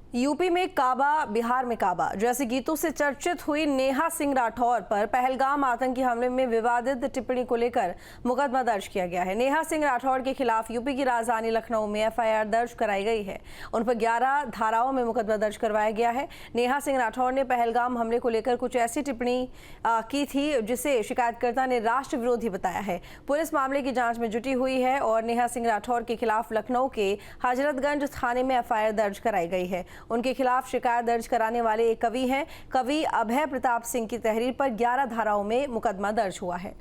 UP में काबा, बिहार में काबा जैसे गीतों से चर्चित हुई नेहा सिंह राठौर पर पहलगाम आतंकी हमले में विवादित टिप्पणी को लेकर मुकदमा दर्ज किया गया है। नेहा सिंह राठौर के खिलाफ यूपी की राजधानी लखनऊ में एफआईआर दर्ज कराई गई है। उन पर 11 धाराओं में मुकदमा दर्ज करवाया गया है। नेहा सिंह राठौर ने पहलगाम हमले को लेकर कुछ ऐसी टिप्पणी की थी जिसे शिकायतकर्ता ने राष्ट्र विरोधी बताया है। पुलिस मामले की जाँच में जुटी हुई है और नेहा सिंह राठौर के खिलाफ लखनऊ के हजरतगंज थाने में एफआईआर दर्ज कराई गई है। उनके खिलाफ शिकायत दर्ज कराने वाले एक कवि हैं। कवि अभय प्रताप सिंह की तहरीर पर 11 धाराओं में मुकदमा दर्ज हुआ है।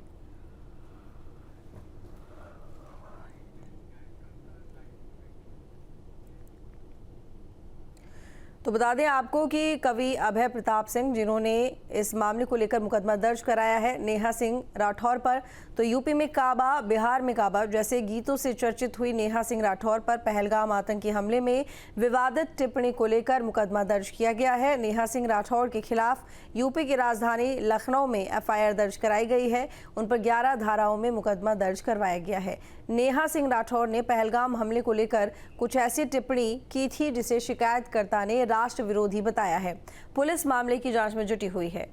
तो बता दें आपको कि कवि अभय प्रताप सिंह जिन्होंने इस मामले को लेकर मुकदमा दर्ज कराया है नेहा सिंह राठौर पर, तो यूपी में काबा, बिहार में काबा जैसे गीतों से चर्चित हुई नेहा सिंह राठौर पर पहलगाम आतंकी हमले में विवादित टिप्पणी को लेकर मुकदमा दर्ज किया गया है। नेहा सिंह राठौर के खिलाफ यूपी की राजधानी लखनऊ में एफआईआर दर्ज कराई गई है। उन पर 11 धाराओं में मुकदमा दर्ज करवाया गया है। नेहा सिंह राठौर ने पहलगाम हमले को लेकर कुछ ऐसी टिप्पणी की थी जिसे शिकायतकर्ता ने राष्ट्र विरोधी बताया है। पुलिस मामले की जांच में जुटी हुई है।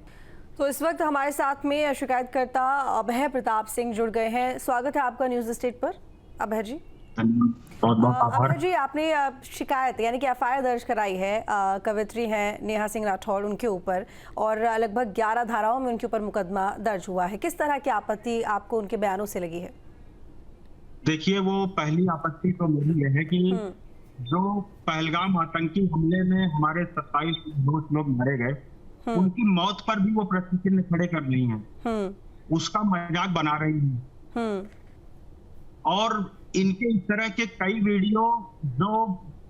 तो इस वक्त हमारे साथ में शिकायतकर्ता अभय प्रताप सिंह जुड़ गए हैं। स्वागत है आपका न्यूज स्टेट पर अभय जी। अभय जी, आपने शिकायत यानी कि एफआईआर दर्ज कराई है, कवयित्री हैं नेहा सिंह राठौर उनके ऊपर, और लगभग 11 धाराओं में उनके ऊपर मुकदमा दर्ज हुआ है। किस तरह की आपत्ति आपको उनके बयानों से लगी है? देखिए, वो पहली आपत्ति तो मेरी यह है कि जो पहलगाम आतंकी हमले में हमारे 27 लोग मारे गए, उनकी मौत पर भी वो प्रश्न चिन्ह खड़े कर रही हैं, उसका मजाक बना रही हैं। और इनके इस तरह के कई वीडियो जो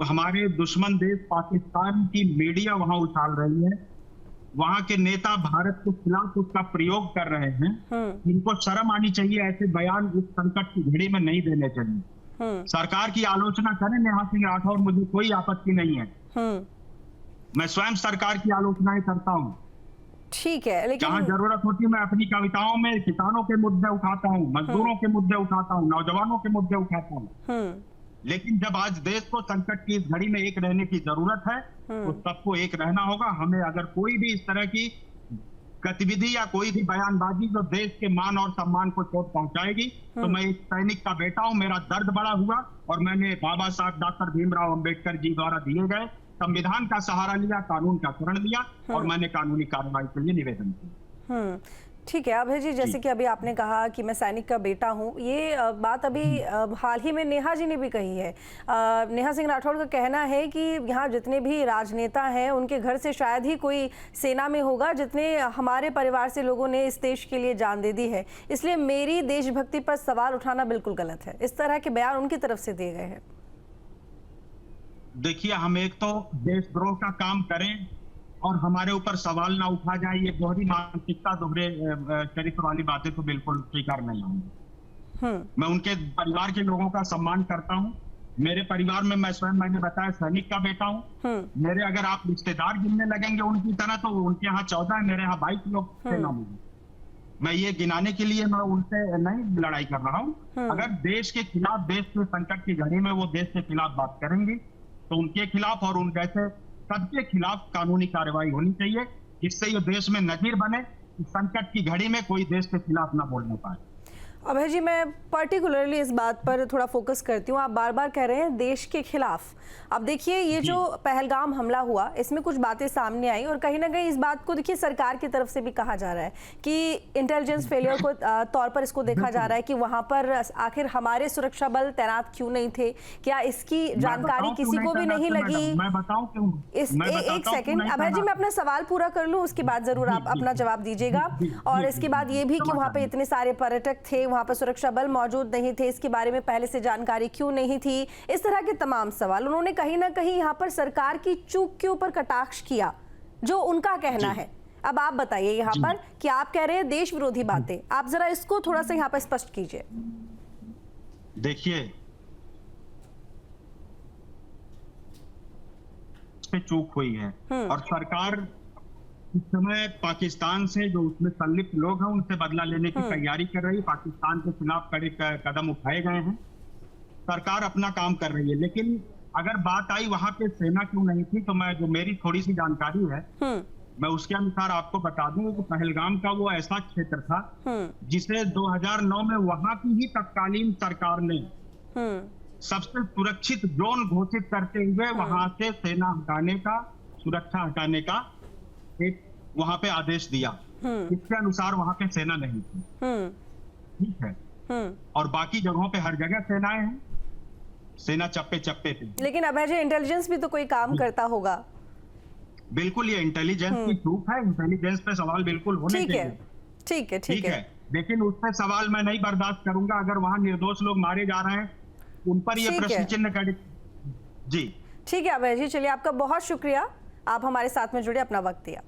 हमारे दुश्मन देश पाकिस्तान की मीडिया वहां उछाल रही है, वहां के नेता भारत के खिलाफ उसका प्रयोग कर रहे हैं, इनको शर्म आनी चाहिए। ऐसे बयान इस संकट की घड़ी में नहीं देने चाहिए। सरकार की आलोचना करें नेहा सिंह राठौर, मुझे कोई आपत्ति नहीं है। मैं स्वयं सरकार की आलोचनाएं करता हूं, ठीक है, लेकिन जहां जरूरत होती है मैं अपनी कविताओं में किसानों के मुद्दे उठाता हूं, मजदूरों के मुद्दे उठाता हूं, नौजवानों के मुद्दे उठाता हूं। लेकिन जब आज देश को संकट की इस घड़ी में एक रहने की जरूरत है, तो सबको एक रहना होगा। हमें अगर कोई भी इस तरह की गतिविधि या कोई भी बयानबाजी जो देश के मान और सम्मान को चोट पहुंचाएगी, तो मैं एक सैनिक का बेटा हूं, मेरा दर्द बड़ा हुआ और मैंने बाबा साहब डॉक्टर भीमराव अंबेडकर जी द्वारा दिए गए संविधान का सहारा लिया, कानून का शरण लिया और मैंने कानूनी कार्रवाई के लिए निवेदन किया। ठीक है अभय जी, जैसे कि अभी आपने कहा कि मैं सैनिक का बेटा हूं, ये बात अभी हाल ही में नेहा जी ने भी कही है। नेहा सिंह राठौर का कहना है कि यहाँ जितने भी राजनेता हैं उनके घर से शायद ही कोई सेना में होगा जितने हमारे परिवार से लोगों ने इस देश के लिए जान दे दी है, इसलिए मेरी देशभक्ति पर सवाल उठाना बिल्कुल गलत है। इस तरह के बयान उनकी तरफ से दिए गए हैं। देखिए, हम एक तो देशद्रोह का काम करें और हमारे ऊपर सवाल ना उठा जाए, ये दोहरी मानसिकता, दोहरे चरित्र वाली बातें तो बिल्कुल स्वीकार नहीं होंगी। मैं उनके परिवार के लोगों का सम्मान करता हूं। मेरे परिवार में मैं स्वयं, मैंने बताया, सैनिक का बेटा हूं। मेरे अगर आप रिश्तेदार गिनने लगेंगे उनकी तरह, तो उनके यहाँ 14, मेरे यहाँ 22 लोग सेना में हैं। मैं ये गिनाने के लिए मैं उनसे नहीं लड़ाई कर रहा हूँ। अगर देश के खिलाफ, देश के संकट की घड़ी में वो देश के खिलाफ बात करेंगी, तो उनके खिलाफ और उन जैसे सबके खिलाफ कानूनी कार्रवाई होनी चाहिए, जिससे ये देश में नजीर बने कि संकट की घड़ी में कोई देश के खिलाफ ना बोलने पाए। अभय जी, मैं पर्टिकुलरली इस बात पर थोड़ा फोकस करती हूँ। आप बार बार कह रहे हैं देश के खिलाफ। अब देखिए, ये जो पहलगाम हमला हुआ, इसमें कुछ बातें सामने आई और कहीं ना कहीं इस बात को देखिए सरकार की तरफ से भी कहा जा रहा है कि इंटेलिजेंस फेलियर को तौर पर इसको देखा जा रहा है कि वहां पर आखिर हमारे सुरक्षा बल तैनात क्यों नहीं थे, क्या इसकी जानकारी किसी को भी नहीं लगी? मैं बताऊं क्यों? एक सेकेंड अभय जी, मैं अपना सवाल पूरा कर लूँ, उसके बाद जरूर आप अपना जवाब दीजिएगा। और इसके बाद ये भी कि वहाँ पे इतने सारे पर्यटक थे, वहां पर सुरक्षा बल मौजूद नहीं थे, इसके बारे में पहले से जानकारी क्यों नहीं थी? इस तरह के तमाम सवाल। उन्होंने कहीं ना कहीं यहाँ पर सरकार की चूक के ऊपर कटाक्ष किया, जो उनका कहना है। अब आप बताइए यहाँ पर कि आप कह रहे हैं देश विरोधी बातें, आप जरा इसको थोड़ा सा यहाँ पर स्पष्ट कीजिए। देखिए, चूक हुई है और सरकार इस समय पाकिस्तान से, जो उसमें संलिप्त लोग हैं, उनसे बदला लेने की तैयारी कर रही है। पाकिस्तान के खिलाफ कड़े कदम उठाए गए हैं, सरकार अपना काम कर रही है। लेकिन अगर बात आई वहां पे सेना क्यों नहीं थी, तो मैं जो मेरी थोड़ी सी जानकारी है मैं उसके अनुसार आपको बता दूं कि पहलगाम का वो ऐसा क्षेत्र था जिसे 2009 में वहां की ही तत्कालीन सरकार ने सबसे सुरक्षित जोन घोषित करते हुए वहां से सेना हटाने का, सुरक्षा हटाने का एक वहां पे आदेश दिया। इसके अनुसार वहां पे सेना नहीं थी। ठीक है। और बाकी जगहों पे हर जगह सेनाएं हैं, सेना चप्पे चप्पे पे। लेकिन अभय जी, इंटेलिजेंस भी तो कोई काम करता होगा। बिल्कुल, ये इंटेलिजेंस की चूक है, इंटेलिजेंस पे सवाल बिल्कुल होने चाहिए। ठीक है। लेकिन उस पे सवाल मैं नहीं बर्दाश्त करूंगा। अगर वहां निर्दोष लोग मारे जा रहे हैं, उन पर ये प्रश्न चिन्ह कर। जी ठीक है अभय जी, चलिए आपका बहुत शुक्रिया, आप हमारे साथ में जुड़े, अपना वक्त दिया।